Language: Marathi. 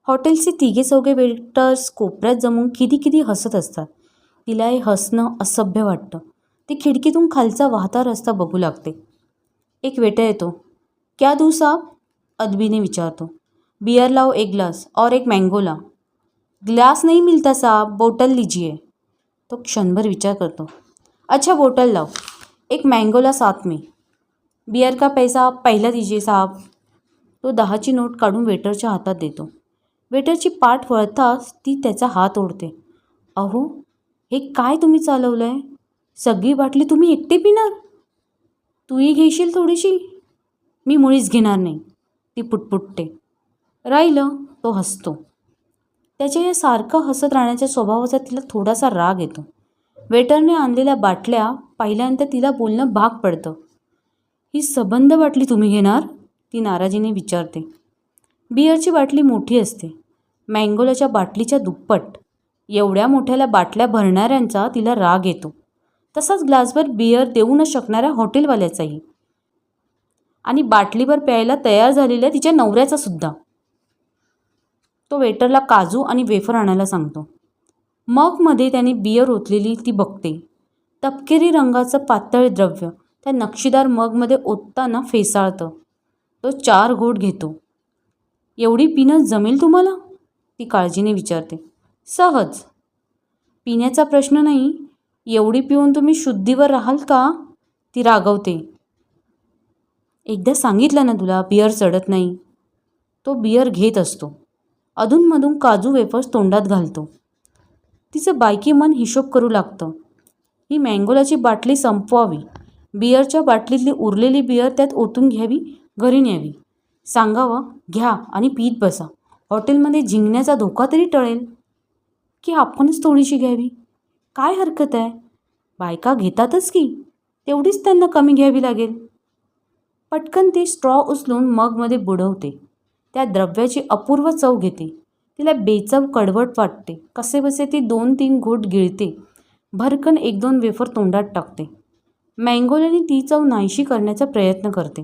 हॉटेलचे तिघे चौघे वेटर्स कोपऱ्यात जमून किती किती हसत असतात. तिला हे हसणं असभ्य वाटतं. ती खिडकीतून खालचा वाहता रस्ता बघू लागते. एक वेटर येतो. क्या दूँ साब? अदबीने विचारतो. बियर लाओ एक ग्लास और एक मैंगो ला. ग्लास नहीं मिलता साहब, बोतल लीजिए. तो क्षणभर विचार करतो. अच्छा बोतल लाओ, एक मैंगो ला साथ में. बियर का पैसा पहिला दीजिए साहब. तो 10ची नोट काढून वेटरच्या हातात देतो. वेटरची पाठ वळताच ती त्याचा हात ओढते. अहो, हे काय तुम्ही चालवलं आहे? सगळी बाटली तुम्ही एकटे पिणार? तूही घेशील थोडीशी? मी मुळीच घेणार नाही, ती पुटपुटते. राहिलं, तो हसतो. त्याच्या या सारखं हसत राहण्याच्या स्वभावाचा तिला थोडासा राग येतो. वेटरने आणलेल्या बाटल्या पाहिल्यानंतर तिला बोलणं भाग पडतं. ही सबंध बाटली तुम्ही घेणार? ती नाराजीने विचारते. बियरची बाटली मोठी असते, मँगोलाच्या बाटलीच्या दुप्पट. एवढ्या मोठ्याला बाटल्या भरणाऱ्यांचा तिला राग येतो. तसाच ग्लासभर बियर देऊ न शकणाऱ्या हॉटेलवाल्याचाही. आणि बाटलीभर प्यायला तयार झालेल्या तिच्या नवऱ्याचा सुद्धा. तो वेटरला काजू आणि वेफर आणायला सांगतो. मगमध्ये त्याने बियर ओतलेली ती बघते. तपकिरी रंगाचं पातळ द्रव्य त्या नक्षीदार मगमध्ये ओतताना फेसाळतं. तो 4 घोट घेतो. एवढी पिणं जमेल तुम्हाला? ती काळजीने विचारते. सहज. पिण्याचा प्रश्न नाही. एवढी पिऊन तुम्ही शुद्धीवर राहाल का? ती रागवते. एकदा सांगितलं ना तुला, बियर चढत नाही. तो बियर घेत असतो. अधूनमधून काजू वेफर्स तोंडात घालतो. तिचं बायकी मन हिशोब करू लागतं. ही मँगोलाची बाटली संपवावी. बियरच्या बाटलीतली उरलेली बियर त्यात ओतून घ्यावी, घरी न्यावी. सांगावं, घ्या आणि पीत बसा. हॉटेलमध्ये झिंगण्याचा धोका तरी टळेल. की आपणच थोडीशी घ्यावी? काय हरकत आहे? बायका घेतातच की, तेवढीच त्यांना कमी घ्यावी लागेल. पटकन ती स्ट्रॉ उचलून मगमध्ये बुडवते. त्या द्रव्याची अपूर्व चव घेते. तिला बेचव कडवट वाटते. कसेबसे ती 2-3 घोट गिळते. भरकन 1-2 वेफर तोंडात टाकते. मँगोलाने ती चव नाहीशी करण्याचा प्रयत्न करते.